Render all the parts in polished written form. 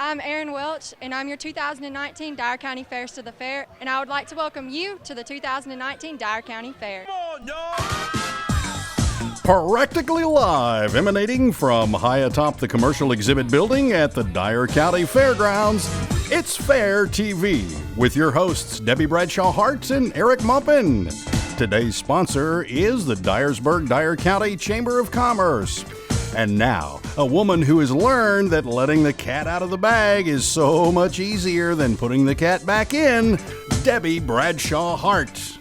I'm Erin Welch, and I'm your 2019 Dyer County Fairest of the Fair, and I would like to welcome you to the 2019 Dyer County Fair. Come on, y'all! Practically live, emanating from high atop the commercial exhibit building at the Dyer County Fairgrounds, it's Fair TV with your hosts Debbie Bradshaw Hart and Eric Mumpin. Today's sponsor is the Dyersburg-Dyer County Chamber of Commerce. And now, a woman who has learned that letting the cat out of the bag is so much easier than putting the cat back in, Debbie Bradshaw Hart.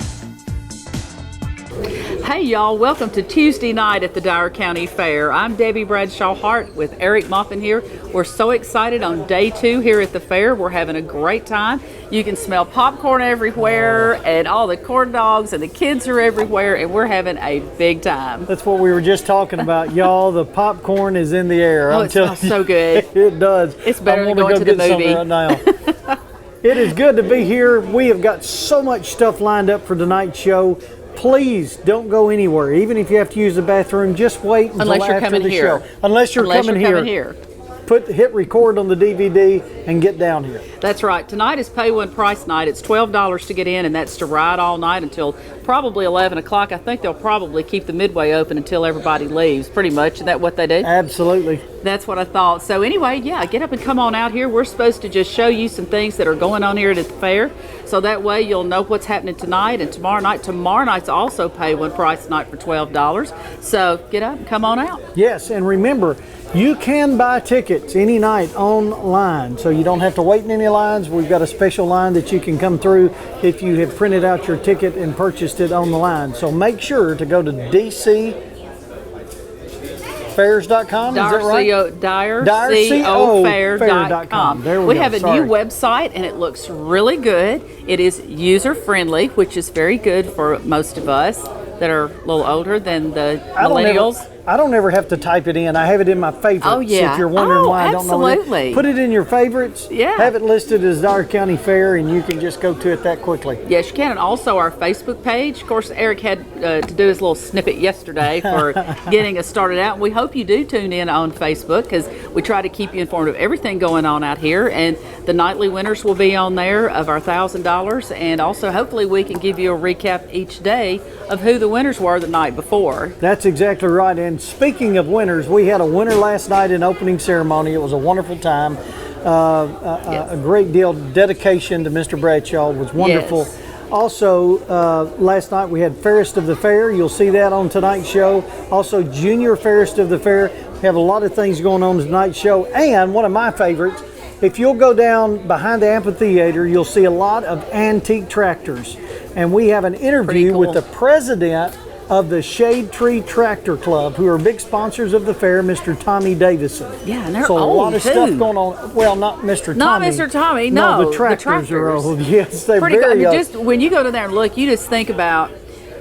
Hey y'all, welcome to Tuesday night at the Dyer County Fair. I'm Debbie Bradshaw Hart with Eric Muffin here. We're so excited on day 2 here at the fair. We're having a great time. You can smell popcorn everywhere and all the corn dogs and the kids are everywhere and we're having a big time. That's what we were just talking about, y'all. The popcorn is in the air. Oh, it smells so good. It does. It's better than going to the movie. Right now. It is good to be here. We have got so much stuff lined up for tonight's show. Please don't go anywhere. Even if you have to use the bathroom, just wait until after the show. Unless you're coming here. Hit record on the DVD and get down here. That's right. Tonight is pay one price night. It's $12 to get in, and that's to ride all night until probably 11 o'clock. I think they'll probably keep the midway open until everybody leaves, pretty much. Isn't that what they do? Absolutely. That's what I thought. So anyway, yeah, get up and come on out here. We're supposed to just show you some things that are going on here at the fair. So that way you'll know what's happening tonight and tomorrow night. Tomorrow night's also pay one price night for $12. So get up and come on out. Yes, and remember, you can buy tickets any night online, so you don't have to wait in any lines. We've got a special line that you can come through if you have printed out your ticket and purchased it on the line. So make sure to go to dcfairs.com. Is that right? DyerCoFair.com. There we have a new website, and it looks really good. It is user-friendly, which is very good for most of us that are a little older than the millennials. I don't ever have to type it in. I have it in my favorites. Oh, yeah. If you're wondering why I don't know it. Absolutely. Put it in your favorites. Yeah. Have it listed as Dyer County Fair, and you can just go to it that quickly. Yes, you can. And also our Facebook page. Of course, Eric had to do his little snippet yesterday for getting us started out. We hope you do tune in on Facebook because we try to keep you informed of everything going on out here. And the nightly winners will be on there of our $1,000. And also, hopefully, we can give you a recap each day of who the winners were the night before. That's exactly right. And speaking of winners, we had a winner last night in opening ceremony. It was a wonderful time. Yes. A great deal of dedication to Mr. Bradshaw. It was wonderful. Yes. Also, last night we had Fairest of the Fair. You'll see that on tonight's show. Also, Junior Fairest of the Fair. We have a lot of things going on tonight's show. And one of my favorites, if you'll go down behind the amphitheater, you'll see a lot of antique tractors. And we have an interview with the president of the Shade Tree Tractor Club, who are big sponsors of the fair, Mr. Tommy Davison. Yeah, and they're so old, a lot of too. stuff going on. Well, not Mr. Tommy. Not Mr. Tommy, no. The tractors are old. Yes, they're pretty very good. I mean, old. just when you go to there and look, you just think about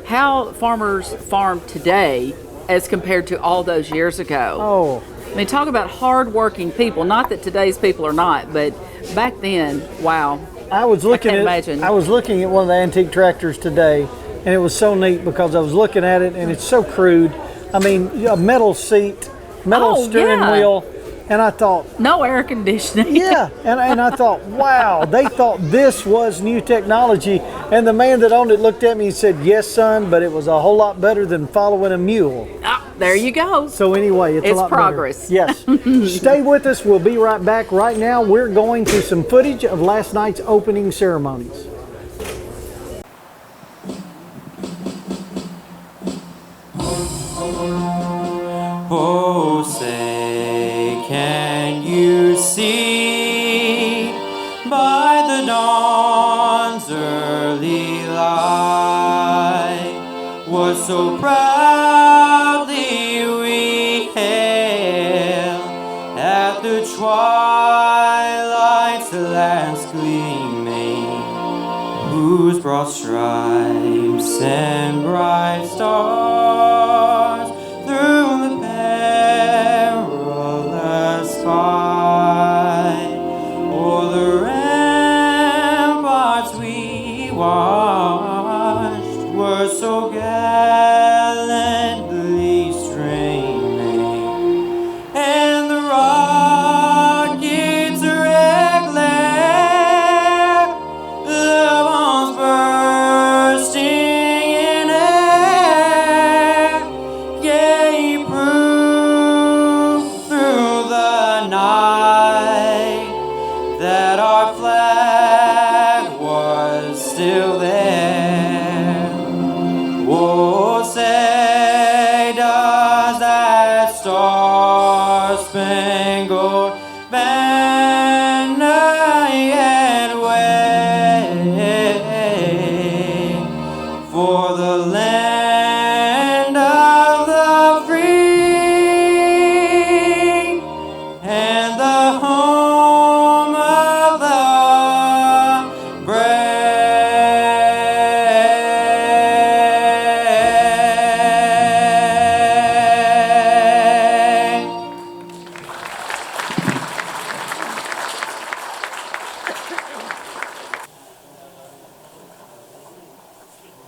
how farmers farm today as compared to all those years ago. Oh. I mean, talk about hard-working people. Not that today's people are not, but back then, wow. I was looking can't imagine. I was looking at one of the antique tractors today, and it was so neat because I was looking at it, and it's so crude. I mean, a metal seat, metal steering wheel, and I thought, no air conditioning. yeah, and I thought, wow, they thought this was new technology. And the man that owned it looked at me and said, yes, son, but it was a whole lot better than following a mule. Ah, there you go. So anyway, it's a lot progress. better. Yes. Stay with us. We'll be right back. Right now, we're going to some footage of last night's opening ceremonies. Oh, say, can you see by the dawn's early light what so proudly we hailed at the twilight's last gleaming, whose broad stripes and bright stars through the perilous fight o'er the ramparts we watched were so gallantly streaming, and the rockets' red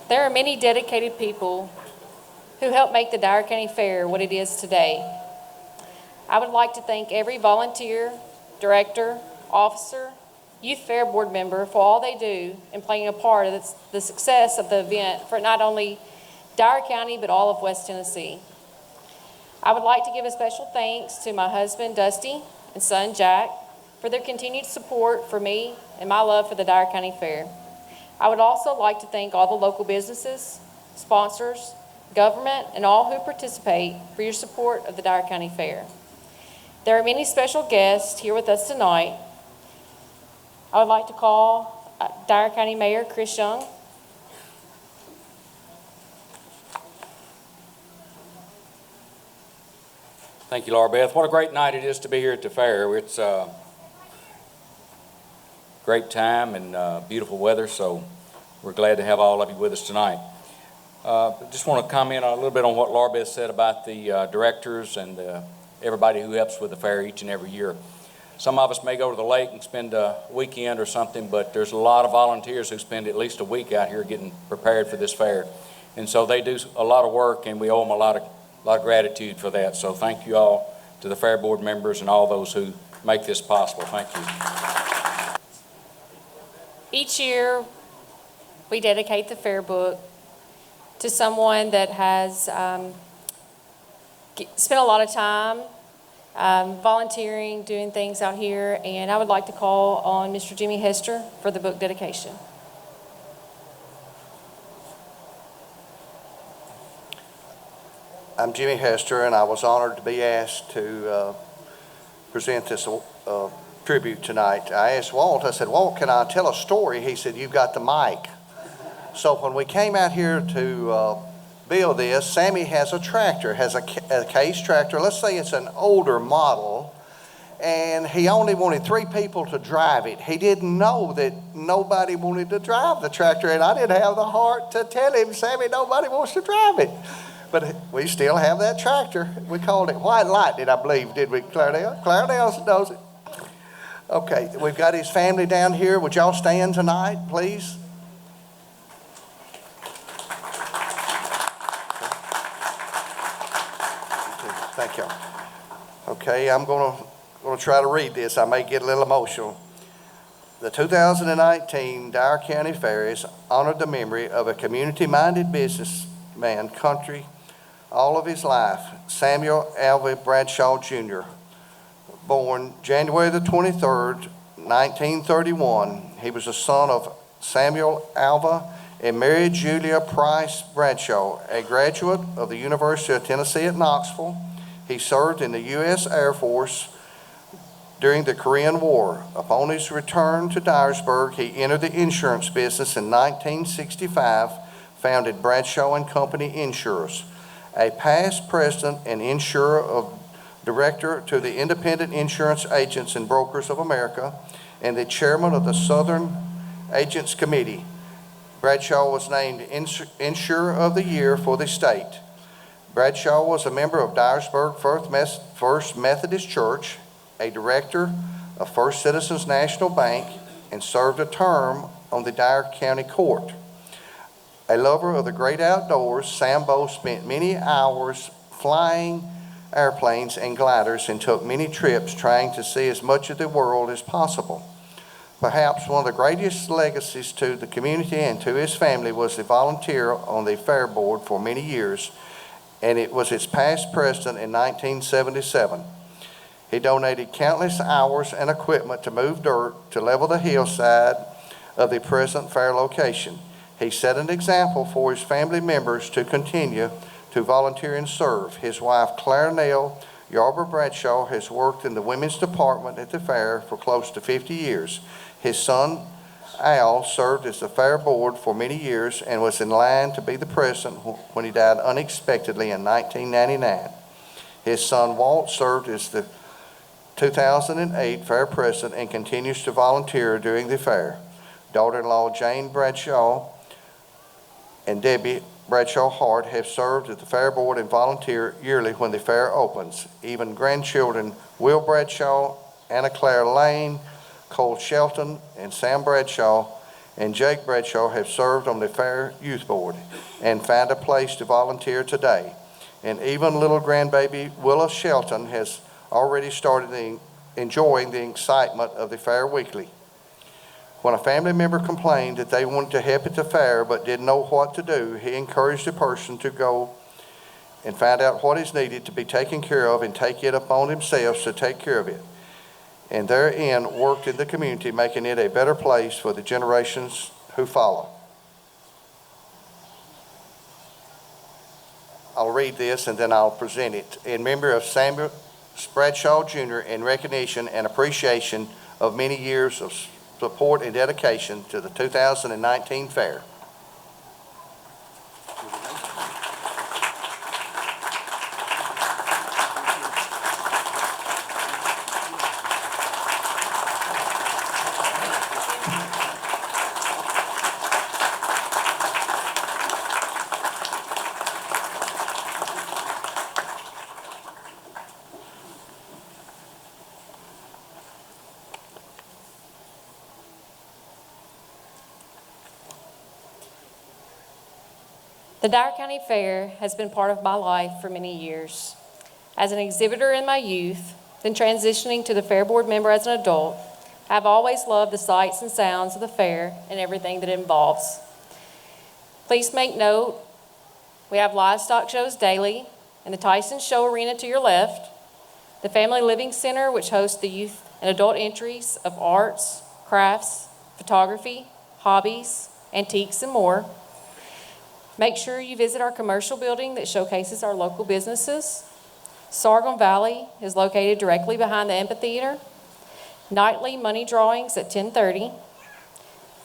There are many dedicated people who help make the Dyer County Fair what it is today. I would like to thank every volunteer, director, officer, youth fair board member for all they do in playing a part of the success of the event for not only Dyer County but all of West Tennessee. I would like to give a special thanks to my husband Dusty and son Jack for their continued support for me and my love for the Dyer County Fair. I would also like to thank all the local businesses, sponsors, government, and all who participate for your support of the Dyer County Fair. There are many special guests here with us tonight. I would like to call Dyer County Mayor Chris Young. Thank you, Laura Beth. What a great night it is to be here at the fair. It's a great time and beautiful weather, so we're glad to have all of you with us tonight. Just want to comment a little bit on what Laura Beth said about the directors and everybody who helps with the fair each and every year. Some of us may go to the lake and spend a weekend or something, but there's a lot of volunteers who spend at least a week out here getting prepared for this fair. And so they do a lot of work, and we owe them a lot of gratitude for that. So thank you all to the fair board members and all those who make this possible. Thank you. Each year, we dedicate the fair book to someone that has spent a lot of time volunteering, doing things out here, and I would like to call on Mr. Jimmy Hester for the book dedication. I'm Jimmy Hester, and I was honored to be asked to present this tribute tonight. I asked Walt, I said, Walt, can I tell a story? He said, you've got the mic. So when we came out here to build this, Sammy has a tractor, has a case tractor. Let's say it's an older model, and he only wanted 3 people to drive it. He didn't know that nobody wanted to drive the tractor, and I didn't have the heart to tell him, Sammy, nobody wants to drive it. But we still have that tractor. We called it White Lightning, I believe, did we, Claredale? Claredale knows it. Okay, we've got his family down here. Would y'all stand tonight, please? Thank you. Okay, I'm going to try to read this. I may get a little emotional. The 2019 Dyer County Fair has honored the memory of a community-minded businessman, country, all of his life, Samuel Alva Bradshaw Jr., born January the 23rd, 1931. He was the son of Samuel Alva and Mary Julia Price Bradshaw, a graduate of the University of Tennessee at Knoxville. He served in the U.S. Air Force during the Korean War. Upon his return to Dyersburg, he entered the insurance business in 1965, founded Bradshaw and Company Insurers, a past president and insurer of director to the Independent Insurance Agents and Brokers of America, and the chairman of the Southern Agents Committee. Bradshaw was named Insurer of the Year for the state. Bradshaw was a member of Dyersburg First Methodist Church, a director of First Citizens National Bank, and served a term on the Dyer County Court. A lover of the great outdoors, Sambo spent many hours flying airplanes and gliders and took many trips trying to see as much of the world as possible. Perhaps one of the greatest legacies to the community and to his family was the volunteer on the fair board for many years, and it was its past president in 1977. He donated countless hours and equipment to move dirt to level the hillside of the present fair location. He set an example for his family members to continue to volunteer and serve. His wife, Clarenell Yarber Bradshaw, has worked in the women's department at the fair for close to 50 years. His son, Al, served as the fair board for many years and was in line to be the president when he died unexpectedly in 1999. His son, Walt, served as the 2008 fair president and continues to volunteer during the fair. Daughter-in-law Jane Bradshaw and Debbie Bradshaw Hart have served at the fair board and volunteer yearly when the fair opens. Even grandchildren Will Bradshaw, Anna Claire Lane, Cole Shelton, and Sam Bradshaw, and Jake Bradshaw have served on the Fair Youth Board and found a place to volunteer today. And even little grandbaby Willa Shelton has already started enjoying the excitement of the Fair weekly. When a family member complained that they wanted to help at the fair but didn't know what to do, he encouraged the person to go and find out what is needed to be taken care of and take it upon themselves to take care of it. And therein worked in the community, making it a better place for the generations who follow. I'll read this and then I'll present it. In memory of Samuel Bradshaw Jr. in recognition and appreciation of many years of support and dedication to the 2019 fair. The Dyer County Fair has been part of my life for many years. As an exhibitor in my youth, then transitioning to the Fair Board member as an adult, I've always loved the sights and sounds of the fair and everything that it involves. Please make note, we have livestock shows daily in the Tyson Show Arena to your left, the Family Living Center, which hosts the youth and adult entries of arts, crafts, photography, hobbies, antiques, and more. Make sure you visit our commercial building that showcases our local businesses. Sargon Valley is located directly behind the amphitheater. Nightly money drawings at 10:30.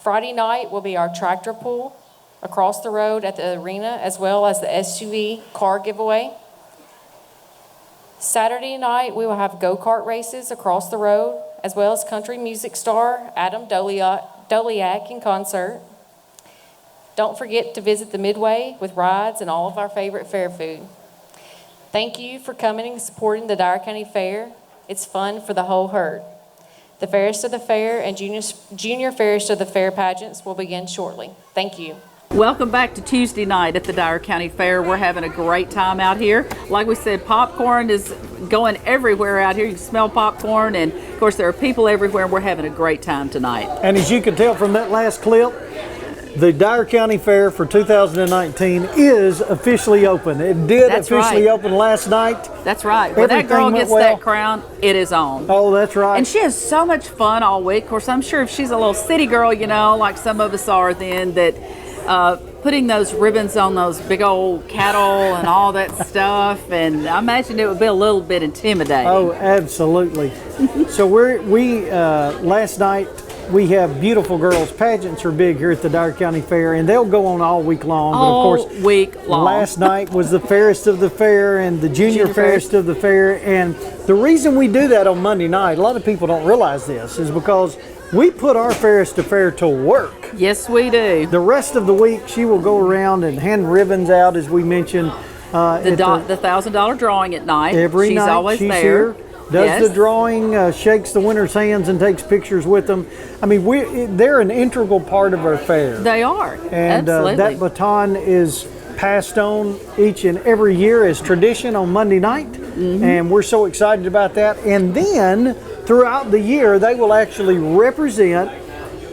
Friday night will be our tractor pull across the road at the arena, as well as the SUV car giveaway. Saturday night, we will have go-kart races across the road, as well as country music star Adam Doliak in concert. Don't forget to visit the Midway with rides and all of our favorite fair food. Thank you for coming and supporting the Dyer County Fair. It's fun for the whole herd. The Fairest of the Fair and Junior Fairest of the Fair pageants will begin shortly. Thank you. Welcome back to Tuesday night at the Dyer County Fair. We're having a great time out here. Like we said, popcorn is going everywhere out here. You can smell popcorn, and of course there are people everywhere. We're having a great time tonight. And as you can tell from that last clip, the Dyer County Fair for 2019 is officially open. It did officially open last night. That's right. When that girl gets that crown, it is on. Oh, that's right. And she has so much fun all week. Of course, I'm sure if she's a little city girl, you know, like some of us are then, that putting those ribbons on those big old cattle and all that stuff, and I imagine it would be a little bit intimidating. Oh, absolutely. So we last night, we have beautiful girls. Pageants are big here at the Dyer County Fair, and they'll go on all week long. All but of course, week long. Last night was the Fairest of the Fair and the Junior Fairest of the Fair. And the reason we do that on Monday night, a lot of people don't realize this, is because we put our Fairest of Fair to work. Yes, we do. The rest of the week, she will go around and hand ribbons out, as we mentioned. The $1,000 drawing at night. Every night she's always she's there. Here. Does the drawing, shakes the winner's hands and takes pictures with them. I mean, they're an integral part of our fair. They are, and absolutely. That baton is passed on each and every year as tradition on Monday night, and we're so excited about that. And then throughout the year, they will actually represent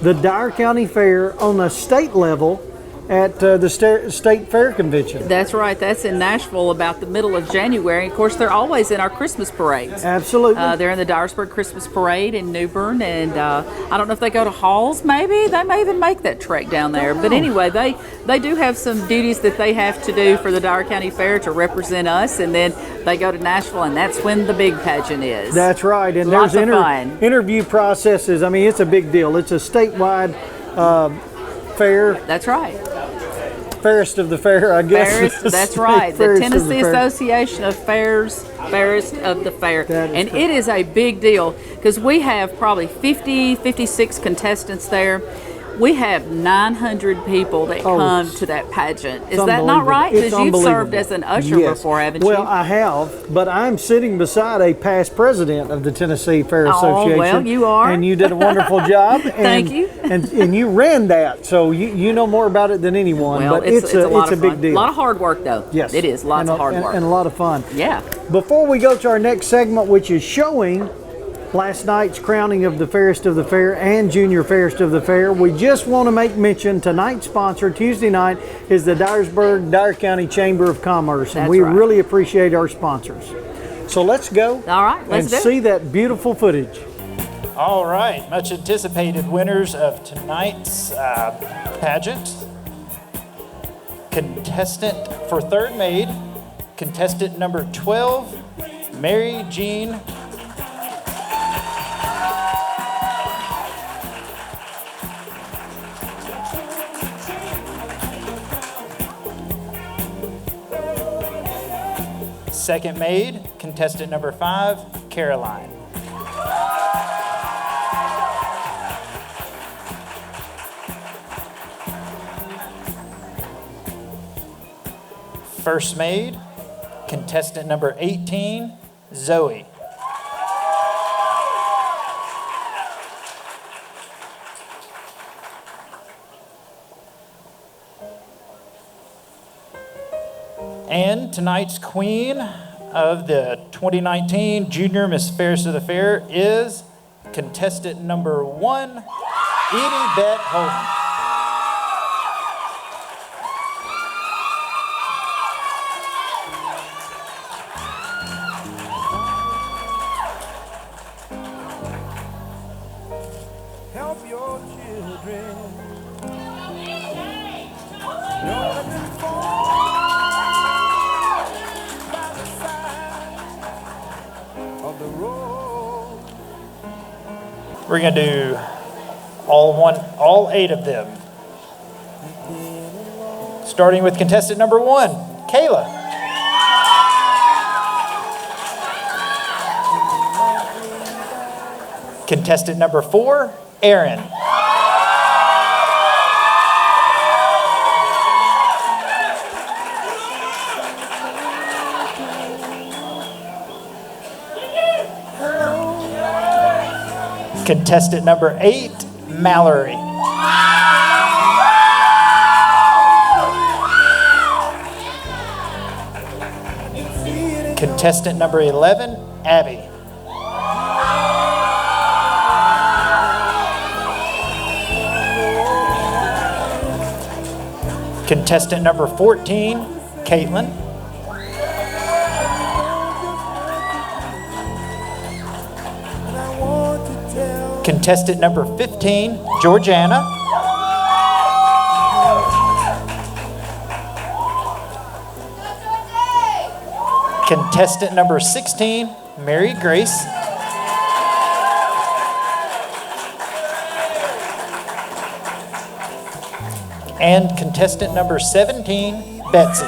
the Dyer County Fair on the state level at the State Fair Convention. That's right. That's in Nashville about the middle of January. Of course, they're always in our Christmas parades. Absolutely. They're in the Dyersburg Christmas Parade in New Bern, and I don't know if they go to Halls, maybe. They may even make that trek down there. But anyway, they do have some duties that they have to do for the Dyer County Fair to represent us, and then they go to Nashville, and that's when the big pageant is. That's right. And Lots there's of fun. interview processes. I mean, it's a big deal. It's a statewide fair. That's right. Fairest of the Fair, I guess. That's right. The Tennessee Association of Fairs, Fairest of the Fair. And it is a big deal because we have probably 50, 56 contestants there. We have 900 people that Oh, come to that pageant. Is It's that not unbelievable. right? It's Because you've served unbelievable. as an usher Yes. before, haven't Well, you? I have, but I'm sitting beside a past president of the Tennessee Fair Oh, Association. well, you are. And you did a wonderful job. And, Thank you. And you ran that, so you know more about it than anyone. Well, but it's a lot it's a of big fun. deal. A lot of hard work, though. Yes. It is. Lots of hard work. And a lot of fun. Yeah. Before we go to our next segment, which is showing last night's crowning of the Fairest of the Fair and Junior Fairest of the Fair, we just want to make mention tonight's sponsor, Tuesday night, is the Dyer County Chamber of Commerce. And That's we right. really appreciate our sponsors. So let's go. All right, let's do it. see that beautiful footage. All right, much anticipated winners of tonight's pageant. Contestant for third maid, contestant number 12, Mary Jean. Second maid, contestant number 5, Caroline. First maid, contestant number 18, Zoe. And tonight's queen of the 2019 Junior Miss Fairest of the Fair is contestant number 1, Edie Beth Holden. Help your children. Don't let them fall by the side of the road. We're going to do all 8 of them. Starting with contestant number 1, Kayla. Contestant number 4, Aaron. Contestant number 8, Mallory. Contestant number 11, Abby. Contestant number 14, Caitlin. Contestant number 15, Georgiana. Contestant number 16, Mary Grace. And contestant number 17, Betsy.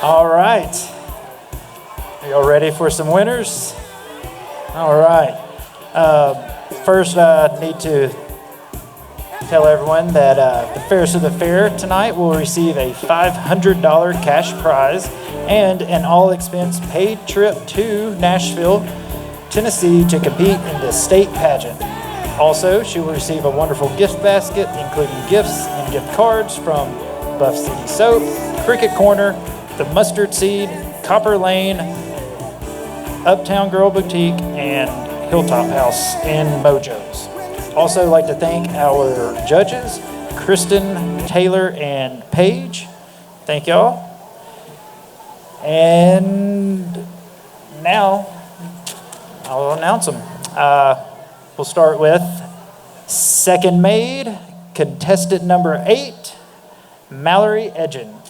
All right. Are y'all ready for some winners? All right. First, I need to tell everyone that the Fairest of the Fair tonight will receive a $500 cash prize and an all-expense paid trip to Nashville, Tennessee to compete in the state pageant. Also, she will receive a wonderful gift basket, including gifts and gift cards from Buff City Soap, Cricket Corner, The Mustard Seed, Copper Lane, Uptown Girl Boutique, and Hilltop House in Mojo's. Also like to thank our judges, Kristen, Taylor, and Paige. Thank y'all. And now I'll announce them. We'll start with second maid, contestant number 8, Mallory Edgen.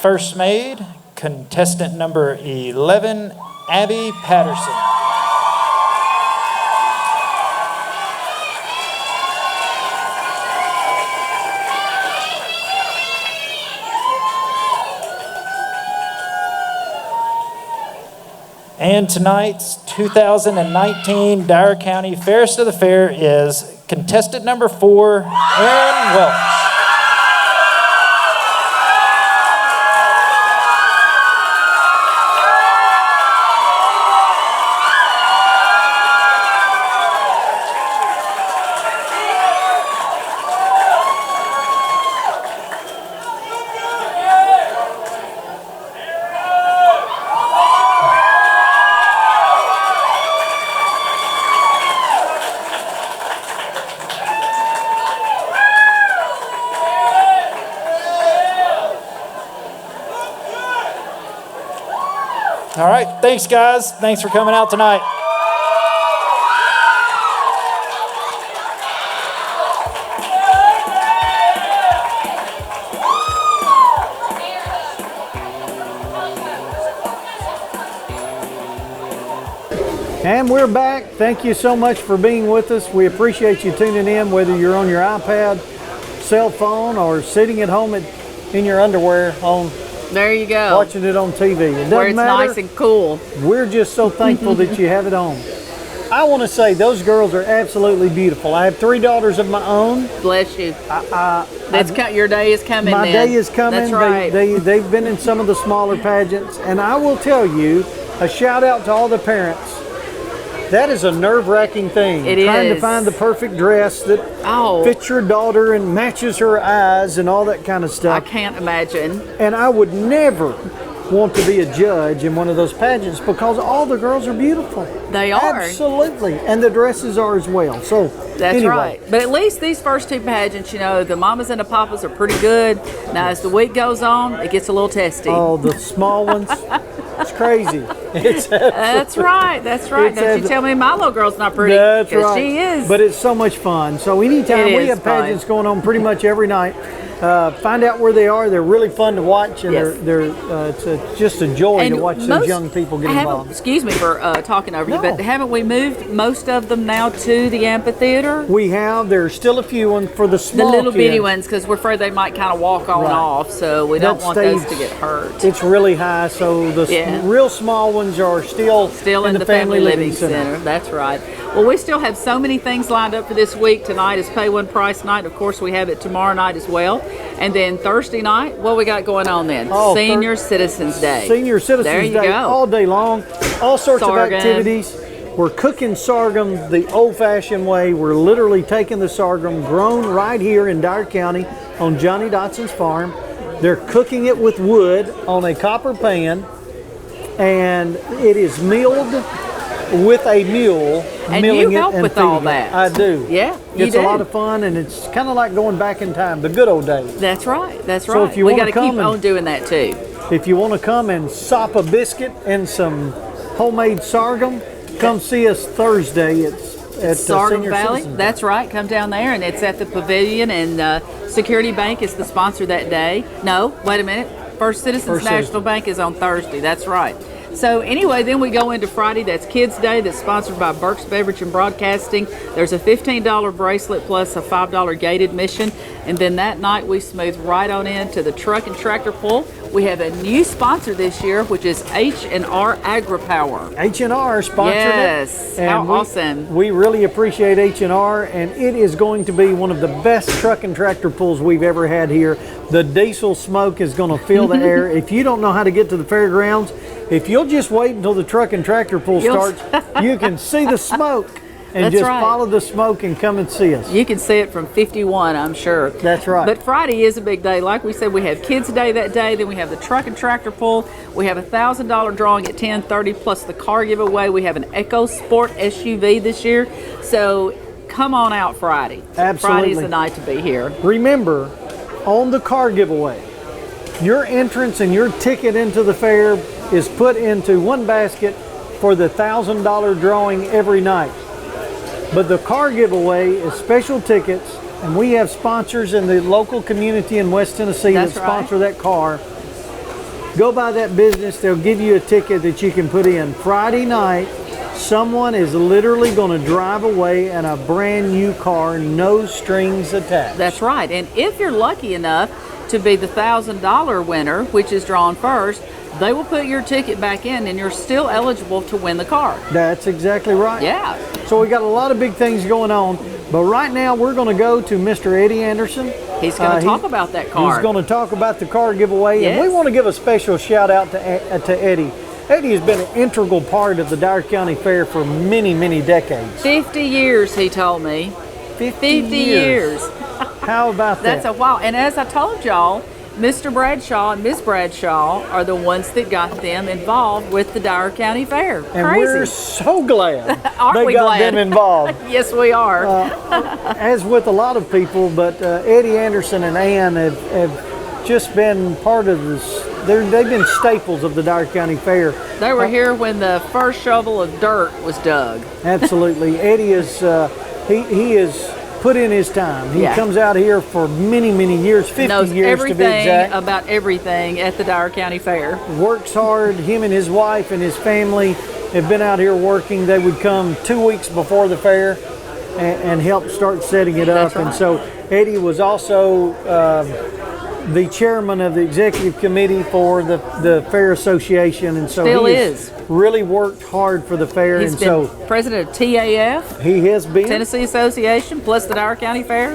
First maid, contestant number 11, Abby Patterson. And tonight's 2019 Dyer County Fairest of the Fair is contestant number 4, Aaron Welch. All right, thanks guys. Thanks for coming out tonight. And we're back. Thank you so much for being with us. We appreciate you tuning in, whether you're on your iPad, cell phone, or sitting at home in your underwear on There you go. watching it on TV. It doesn't Where it's matter. nice and cool. We're just so thankful that you have it on. I want to say those girls are absolutely beautiful. I have 3 daughters of my own. Bless you. Your day is coming. My then. day is coming. That's right. They've been in some of the smaller pageants, and I will tell you, a shout out to all the parents. That is a nerve-wracking thing. It Trying to is. find the perfect dress that fits your daughter and matches her eyes and all that kind of I stuff. can't imagine. And I would never want to be a judge in one of those pageants because all the girls are beautiful. They are. Absolutely. And the dresses are as well. So That's anyway. right. But at least these first 2 pageants, the mamas and the papas are pretty good. Now, as the week goes on, it gets a little testy. Oh, the small ones. It's crazy. That's right. That's right. Don't you tell me my little girl's not pretty. That's 'cause right. She is. But it's so much fun. So anytime It we is have pageants fun. going on pretty much every night, find out where they are. They're really fun to watch, and Yes. it's just a joy to watch those young people get involved. Excuse me for talking over you, No. but haven't we moved most of them now to the amphitheater? We have. There's still a few ones for the The small little bitty kids. ones, because we're afraid they might kind of walk on Right. off, so we don't That want those stage- to get hurt. It's really high, so the Yeah. real small ones are still in the Family Living Center. That's right. Well, we still have so many things lined up for this week. Tonight is Pay One Price Night. Of course, we have it tomorrow night as well. And then Thursday night, what we got going on then? Oh, Senior Citizens Day. Senior Citizens There you Day go. all day long. All sorts of Sorghum. activities. We're cooking sorghum the old-fashioned way. We're literally taking the sorghum grown right here in Dyer County on Johnny Dotson's farm. They're cooking it with wood on a copper pan, and it is milled with a mule. And milling you it help and with all feeding it. that. I do. Yeah, you It's do. a lot of fun, and it's kind of like going back in time, the good old days. That's right. That's So right. if you We wanna got to keep come and- on doing that too. If you want to come and sop a biscuit and some homemade sorghum, come see us Thursday at Sorghum Senior Valley. Citizens. That's right. Come down there, and it's at the Pavilion. And Security Bank is the sponsor that day. No, wait a minute. First Citizens First National Citizens. Bank is on Thursday. That's right. So anyway, then we go into Friday. That's Kids Day. That's sponsored by Burke's Beverage and Broadcasting. There's a $15 bracelet plus a $5 gate admission. And then that night we smooth right on into the truck and tractor pull. We have a new sponsor this year, which is H&R AgriPower. H&R sponsored Yes, it. how And awesome. We really appreciate H&R, and it is going to be one of the best truck and tractor pulls we've ever had here. The diesel smoke is going to fill the air. If you don't know how to get to the fairgrounds, if you'll just wait until the truck and tractor pull You'll- starts, you can see the smoke. And That's just right. follow the smoke and come and see us. You can see it from 51, I'm sure. That's right. But Friday is a big day. Like we said, we have Kids Day that day. Then we have the truck and tractor pull. We have a $1,000 drawing at 10:30 plus the car giveaway. We have an Ecosport SUV this year. So come on out Friday. Absolutely. Friday's the night to be here. Remember, on the car giveaway, your entrance and your ticket into the fair is put into one basket for the $1,000 drawing every night. But the car giveaway is special tickets, and we have sponsors in the local community in West Tennessee That's that sponsor that car. Go by that business. They'll give you a ticket that you can put in. Friday night, someone is literally going to drive away in a brand new car, no strings attached. That's right. And if you're lucky enough to be the $1,000 winner, which is drawn first, they will put your ticket back in and you're still eligible to win the car. That's exactly right. Yeah. So we got a lot of big things going on, but right now we're going to go to Mr. Eddie Anderson. He's going to talk about that car. He's going to talk about the car giveaway, Yes. and we want to give a special shout out to Eddie. Eddie has been an integral part of the Dyer County Fair for many, many decades. 50 years, he told me. 50 years. How about that? That's a while. And as I told y'all, Mr. Bradshaw and Miss Bradshaw are the ones that got them involved with the Dyer County Fair. And Crazy. we're so glad Aren't they we got glad? them involved. Yes, we are. As with a lot of people, but Eddie Anderson and Ann have just been part of this. They've been staples of the Dyer County Fair. They were here when the first shovel of dirt was dug. Absolutely. Eddie is, he is put in his time. He Yeah. comes out here for many, many years, 50 Knows years to be everything exact. about everything at the Dyer County Fair. Works hard. Him and his wife and his family have been out here working. They would come 2 weeks before the fair and help start setting it up. That's right. And so Eddie was also the chairman of the executive committee for the Fair Association, and so Still he is. has really worked hard for the fair. He's And been so president of TAF, he has been. Tennessee Association, plus the Dyer County Fair.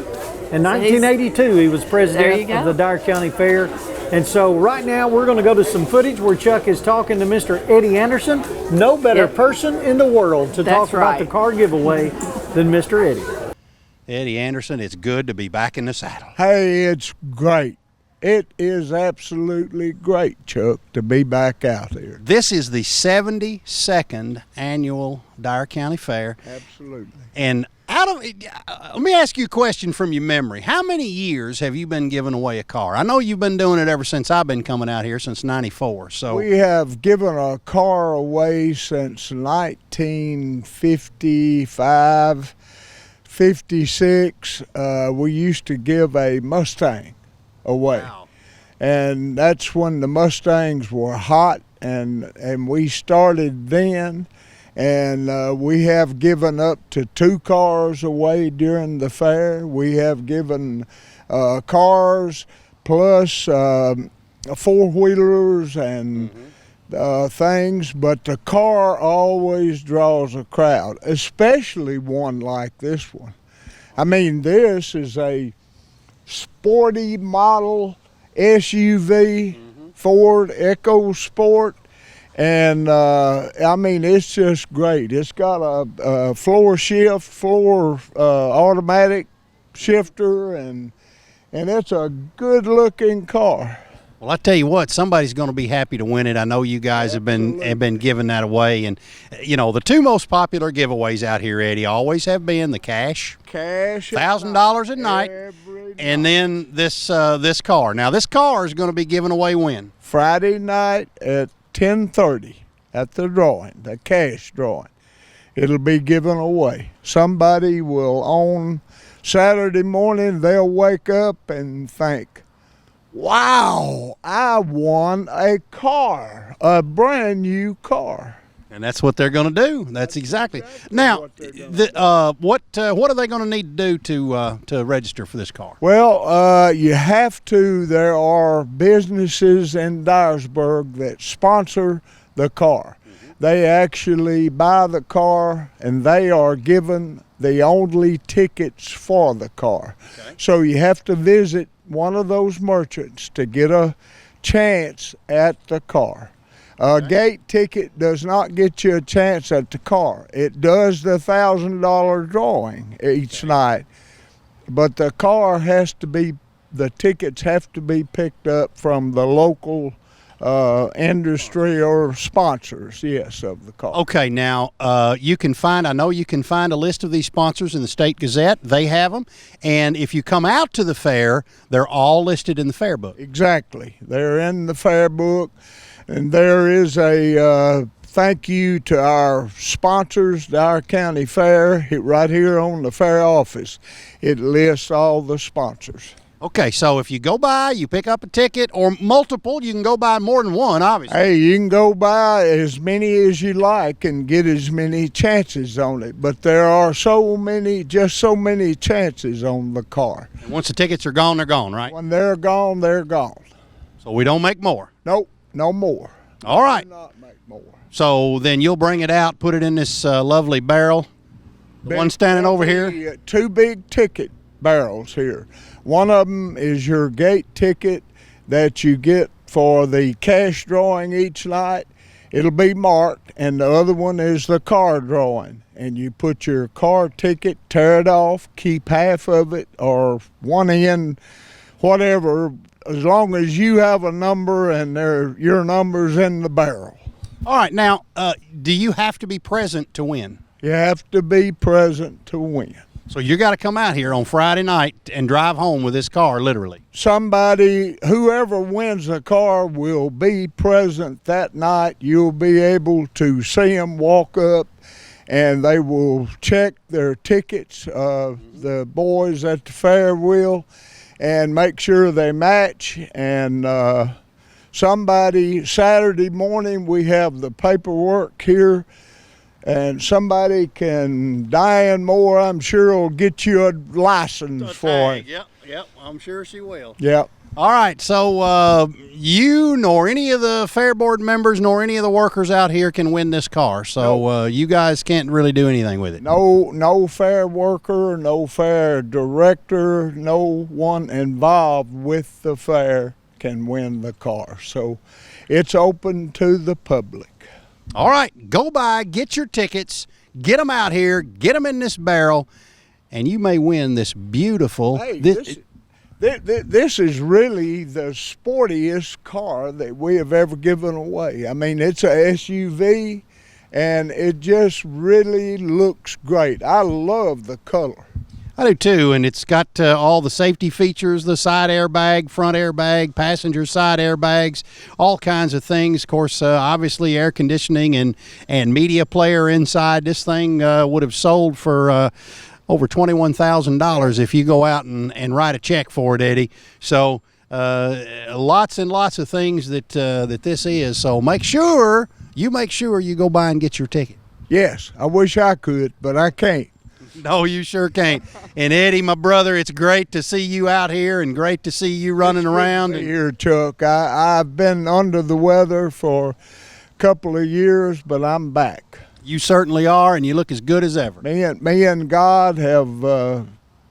In 1982, he was There president you go. of the Dyer County Fair. And so right now we're going to go to some footage where Chuck is talking to Mr. Eddie Anderson. No better Yep. person in the world to That's talk about right. the car giveaway than Mr. Eddie. Eddie Anderson, it's good to be back in the saddle. Hey, it's great. It is absolutely great, Chuck, to be back out here. This is the 72nd annual Dyer County Fair. Absolutely. And let me ask you a question from your memory. How many years have you been giving away a car? I know you've been doing it ever since I've been coming out here, since 94. So We have given a car away since 1955, 56. We used to give a Mustang away. Wow. And that's when the Mustangs were hot, and we started then. And we have given up to 2 cars away during the fair. We have given cars plus 4-wheelers and things, but the car always draws a crowd, especially one like this one. I mean, this is a sporty model SUV, Ford Ecosport. And I mean, it's just great. It's got a floor automatic shifter, and it's a good looking car. Well, I tell you what, somebody's going to be happy to win it. I know you guys have been giving that away, and you know the 2 most popular giveaways out here, Eddie, always have been the cash $1,000 at night, and then this car. Now this car is going to be given away when? Friday night at 10:30 at the drawing, the cash drawing. It'll be given away. Somebody will on Saturday morning, they'll wake up and think, wow, I won a car, a brand new car. And that's what they're going to do. That's exactly. Now, what they're gonna what are they going to need to do to register for this car? Well, you have to. There are businesses in Dyersburg that sponsor the car. They actually buy the car, and they are given the only tickets for the car. Okay. So you have to visit one of those merchants to get a chance at the car. A gate ticket does not get you a chance at the car. It does the $1,000 drawing each night, but the car has to be, the tickets have to be picked up from the local industry or sponsors, yes, of the car. Okay, now I know you can find a list of these sponsors in the State Gazette. They have them, and if you come out to the fair, they're all listed in the fair book. Exactly. They're in the fair book, and there is a thank you to our sponsors, Dyer County Fair, right here on the fair office. It lists all the sponsors. Okay, so if you go by, you pick up a ticket or multiple, you can go by more than one, obviously. Hey, you can go by as many as you like and get as many chances on it, but there are so many chances on the car. And once the tickets are gone, they're gone, right? When they're gone, they're gone. So we don't make more. Nope, no more. All right. Do not make more. So then you'll bring it out, put it in this lovely barrel. The one standing over here? Two big ticket barrels here. One of them is your gate ticket that you get for the cash drawing each night. It'll be marked, and the other one is the car drawing. And you put your car ticket, tear it off, keep half of it or one end, whatever, as long as you have a number and your number's in the barrel. All right, now, do you have to be present to win? You have to be present to win. So you got to come out here on Friday night and drive home with this car, literally. Whoever wins the car will be present that night. You'll be able to see them walk up, and they will check their tickets, the boys at the fair will, and make sure they match. And Saturday morning, we have the paperwork here. And somebody Dyer Moore, I'm sure, will get you a license for it. Yep, I'm sure she will. Yep. All right, so you nor any of the fair board members nor any of the workers out here can win this car. So you guys can't really do anything with it. No fair worker, no fair director, no one involved with the fair can win the car. So it's open to the public. All right, go by, get your tickets, get them out here, get them in this barrel, and you may win this beautiful. Hey, this is really the sportiest car that we have ever given away. I mean, it's a SUV, and it just really looks great. I love the color. I do too, and it's got all the safety features, the side airbag, front airbag, passenger side airbags, all kinds of things. Of course, obviously air conditioning and media player inside. This thing would have sold for over $21,000 if you go out and write a check for it, Eddie. So lots and lots of things that this is. So make sure you go by and get your ticket. Yes, I wish I could, but I can't. No, you sure can't. And Eddie, my brother, it's great to see you out here and great to see you running around. Here, Chuck. I've been under the weather for a couple of years, but I'm back. You certainly are, and you look as good as ever. Me and God have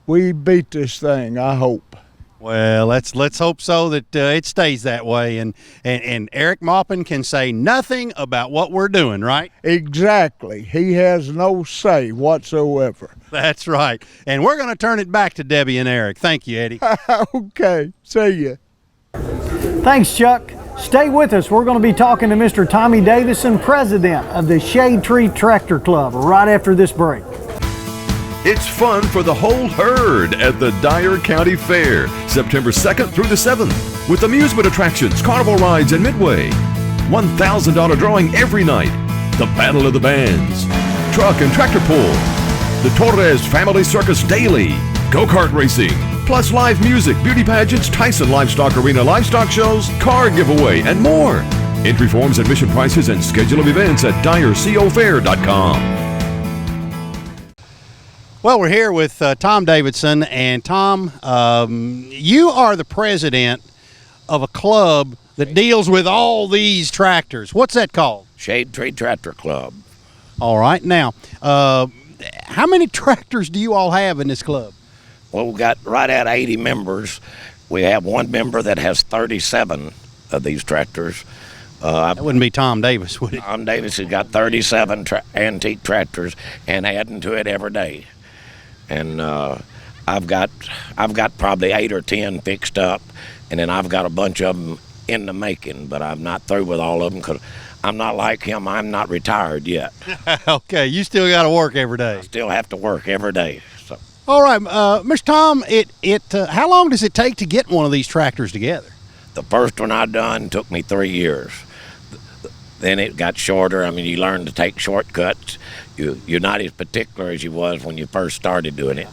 we beat this thing, I hope. Well, let's hope so that it stays that way, and Eric Maupin can say nothing about what we're doing, right? Exactly. He has no say whatsoever. That's right. And we're going to turn it back to Debbie and Eric. Thank you, Eddie. Okay. See ya. Thanks, Chuck. Stay with us. We're going to be talking to Mr. Tommy Davison, president of the Shade Tree Tractor Club, right after this break. It's fun for the whole herd at the Dyer County Fair, September 2nd through the 7th, with amusement attractions, carnival rides, and midway. $1,000 drawing every night. The Battle of the Bands, truck and tractor pull, the Torres Family Circus Daily, go-kart racing, plus live music, beauty pageants, Tyson Livestock Arena livestock shows, car giveaway, and more. Entry forms, admission prices, and schedule of events at dyercofair.com. Well, we're here with Tom Davidson, and Tom, you are the president of a club that deals with all these tractors. What's that called? Shade Tree Tractor Club. All right. Now, how many tractors do you all have in this club? Well, we've got right at 80 members. We have one member that has 37 of these tractors. That wouldn't be Tom Davis, would it? Tom Davis has got 37 antique tractors and adding to it every day. And I've got probably 8 or 10 fixed up, and then I've got a bunch of them in the making, but I'm not through with all of them because I'm not like him. I'm not retired yet. Okay, you still got to work every day. I still have to work every day. So. All right, Mr. Tom, how long does it take to get one of these tractors together? The first one I done took me 3 years. Then it got shorter. I mean, you learn to take shortcuts. You're not as particular as you was when you first started doing it.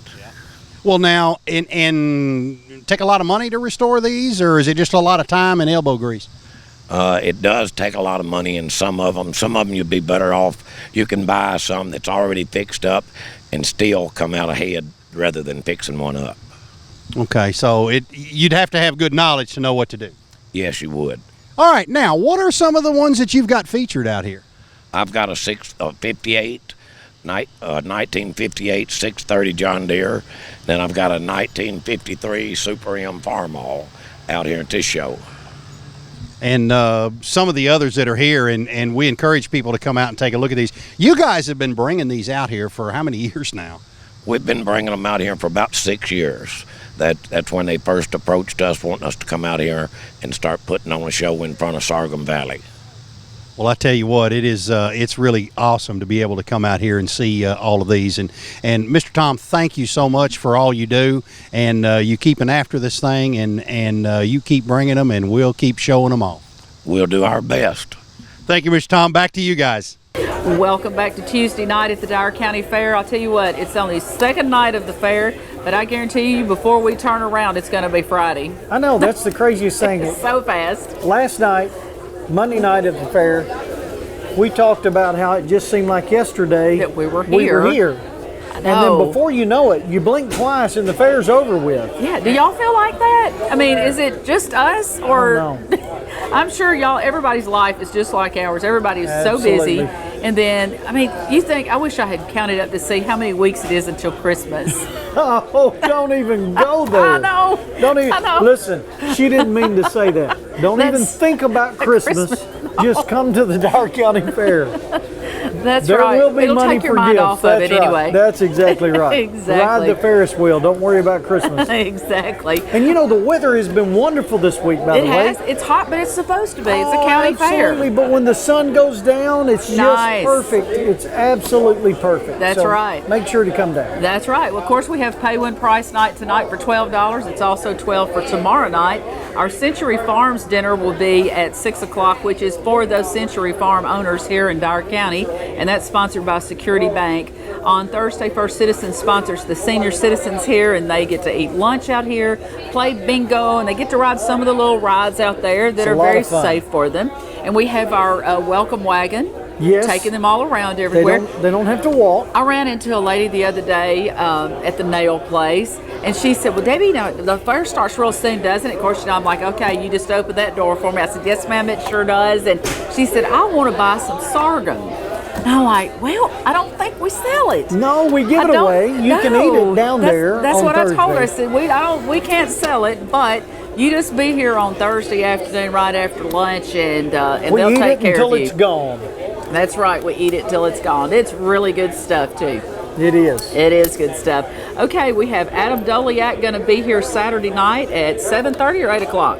Well, now, and take a lot of money to restore these, or is it just a lot of time and elbow grease? It does take a lot of money in some of them. Some of them you'd be better off. You can buy some that's already fixed up and still come out ahead rather than fixing one up. Okay, so you'd have to have good knowledge to know what to do. Yes, you would. All right, now, what are some of the ones that you've got featured out here? I've got a 1958 630 John Deere. Then I've got a 1953 Super M Farmall out here at this show. And some of the others that are here, and we encourage people to come out and take a look at these. You guys have been bringing these out here for how many years now? We've been bringing them out here for about 6 years. That's when they first approached us, wanting us to come out here and start putting on a show in front of Sargum Valley. Well, I tell you what, it's really awesome to be able to come out here and see all of these. And Mr. Tom, thank you so much for all you do, and you keeping after this thing, and you keep bringing them, and we'll keep showing them off. We'll do our best. Thank you, Mr. Tom. Back to you guys. Welcome back to Tuesday night at the Dyer County Fair. I'll tell you what, it's only the second night of the fair, but I guarantee you before we turn around, it's going to be Friday. I know, that's the craziest thing. It's so fast. Last night, Monday night at the fair, we talked about how it just seemed like yesterday that we were here. And then before you know it, you blink twice and the fair's over with. Yeah, do y'all feel like that? I mean, is it just us, or I'm sure everybody's life is just like ours. Everybody is so busy. And then, I mean, you think, I wish I had counted up to see how many weeks it is until Christmas. Oh, don't even go there. I know. Don't even. I know. Listen, she didn't mean to say that. Don't even think about Christmas. No. Just come to the Dyer County Fair. That's there right. There will be It'll money take your for mind gifts. off of it anyway. That's exactly right. Exactly. Ride the Ferris wheel. Don't worry about Christmas. Exactly. And you know, the weather has been wonderful this week, by the way. It has. It's hot, but it's supposed to be. It's a county fair. Absolutely, but when the sun goes down, it's nice. Just perfect. It's absolutely perfect. That's so right. Make sure to come down. That's right. Well, of course, we have pay when price night tonight for $12. It's also $12 for tomorrow night. Our Century Farms dinner will be at 6 o'clock, which is for those Century Farm owners here in Dyer County, and that's sponsored by Security Bank. On Thursday, First Citizens sponsors the senior citizens here, and they get to eat lunch out here, play bingo, and they get to ride some of the little rides out there that are very safe for them. And we have our welcome wagon. Yes. Taking them all around everywhere. They don't have to walk. I ran into a lady the other day at the nail place, and she said, well, Debbie, the fair starts real soon, doesn't it? Of course, I'm like, okay, you just open that door for me. I said, yes, ma'am, it sure does. And she said, I want to buy some sorghum. And I'm like, well, I don't think we sell it. No, we give it away. You can eat it down there. That's what Thursday. I told her. I said, we can't sell it, but you just be here on Thursday afternoon right after lunch, and they'll take care of you. Until it's gone. That's right. We eat it till it's gone. It's really good stuff, too. It is. It is good stuff. Okay, we have Adam Doliak going to be here Saturday night at 7:30 or 8 o'clock.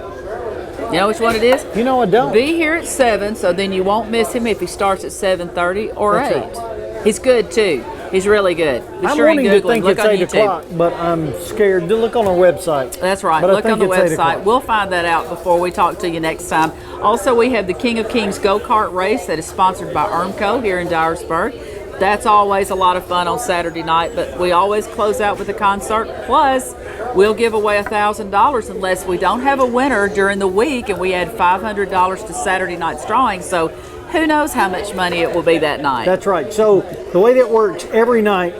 You know which one it is? You know I don't. Be here at 7, so then you won't miss him if he starts at 7:30 or 8. Right. He's good, too. He's really good. I'm wanting to think it's 8 o'clock, but I'm scared. To look on our website. That's right. Look on the website. We'll find that out before we talk to you next time. Also, we have the King of Kings Go-Kart race that is sponsored by Ermco here in Dyersburg. That's always a lot of fun on Saturday night, but we always close out with a concert. Plus, we'll give away $1,000 unless we don't have a winner during the week, and we add $500 to Saturday night's drawing. So who knows how much money it will be that night. That's right. So the way that works, every night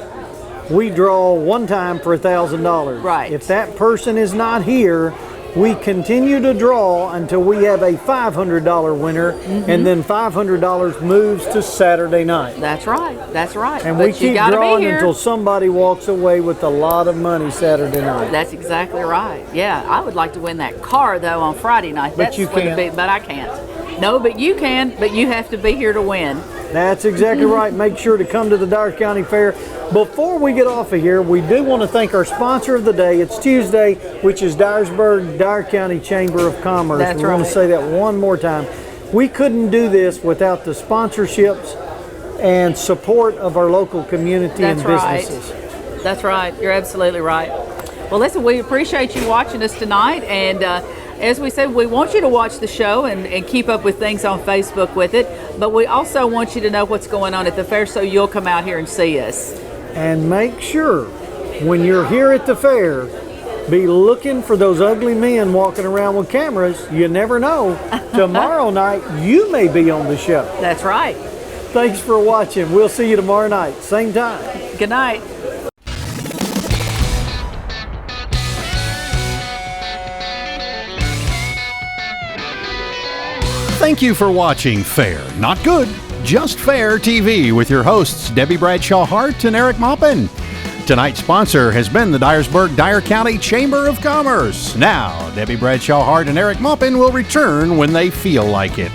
we draw one time for $1,000. Right. If that person is not here, we continue to draw until we have a $500 winner, and then $500 moves to Saturday night. That's right. That's right. And but we keep drawing until somebody walks away with a lot of money Saturday night. That's exactly right. Yeah, I would like to win that car, though, on Friday night. But you can't. But I can't. No, but you can, but you have to be here to win. That's exactly right. Make sure to come to the Dyer County Fair. Before we get off of here, we do want to thank our sponsor of the day. It's Tuesday, which is Dyersburg Dyer County Chamber of Commerce. That's we want to say that one more time. We couldn't do this without the sponsorships and support of our local community and businesses. Right. That's right. You're absolutely right. Well, listen, we appreciate you watching us tonight, and as we said, we want you to watch the show and keep up with things on Facebook with it, but we also want you to know what's going on at the fair so you'll come out here and see us. And make sure when you're here at the fair, be looking for those ugly men walking around with cameras. You never know. Tomorrow night, you may be on the show. That's right. Thanks for watching. We'll see you tomorrow night, same time. Good night. Thank you for watching Fair, Not Good, Just Fair TV with your hosts Debbie Bradshaw Hart and Eric Maupin. Tonight's sponsor has been the Dyer County Chamber of Commerce. Now, Debbie Bradshaw Hart and Eric Maupin will return when they feel like it.